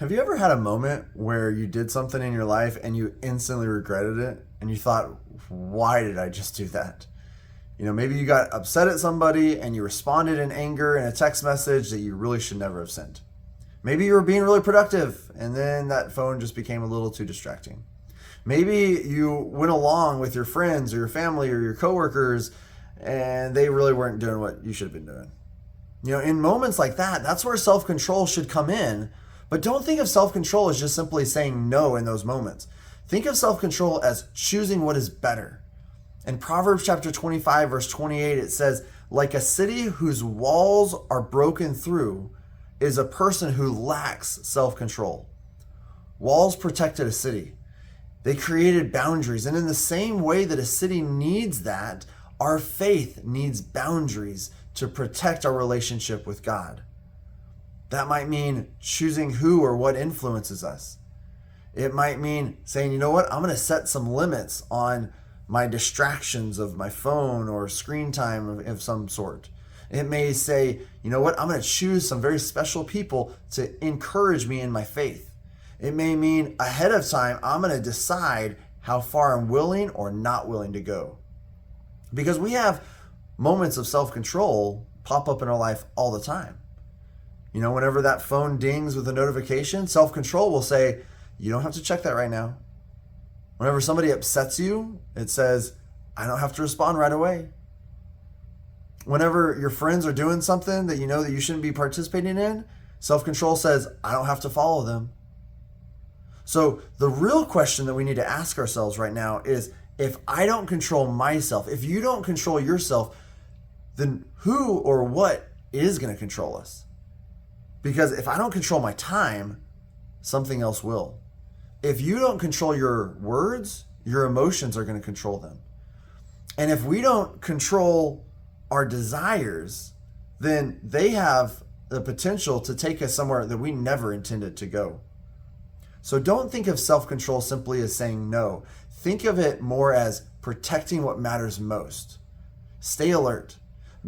Have you ever had a moment where you did something in your life and you instantly regretted it and you thought, why did I just do that? Maybe you got upset at somebody and you responded in anger in a text message that you really should never have sent. Maybe you were being really productive and then that phone just became a little too distracting. Maybe you went along with your friends or your family or your coworkers and they really weren't doing what you should have been doing. In moments like that, that's where self-control should come in. But don't think of self-control as just simply saying no in those moments. Think of self-control as choosing what is better. In Proverbs chapter 25, verse 28, it says, like a city whose walls are broken through is a person who lacks self-control. Walls protected a city. They created boundaries. And in the same way that a city needs that, our faith needs boundaries to protect our relationship with God. That might mean choosing who or what influences us. It might mean saying, you know what, I'm going to set some limits on my distractions of my phone or screen time of some sort. It may say, you know what, I'm going to choose some very special people to encourage me in my faith. It may mean ahead of time, I'm going to decide how far I'm willing or not willing to go. Because we have moments of self-control pop up in our life all the time. Whenever that phone dings with a notification, self-control will say, you don't have to check that right now. Whenever somebody upsets you, it says, I don't have to respond right away. Whenever your friends are doing something that you know that you shouldn't be participating in, self-control says, I don't have to follow them. So the real question that we need to ask ourselves right now is, if I don't control myself, if you don't control yourself, then who or what is going to control us? Because if I don't control my time, something else will. If you don't control your words, your emotions are going to control them. And if we don't control our desires, then they have the potential to take us somewhere that we never intended to go. So don't think of self-control simply as saying no. Think of it more as protecting what matters most. Stay alert.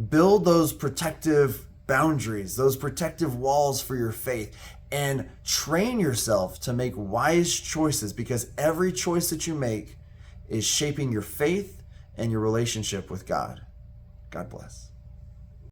Build those protective boundaries, those protective walls for your faith, and train yourself to make wise choices, because every choice that you make is shaping your faith and your relationship with God. God bless.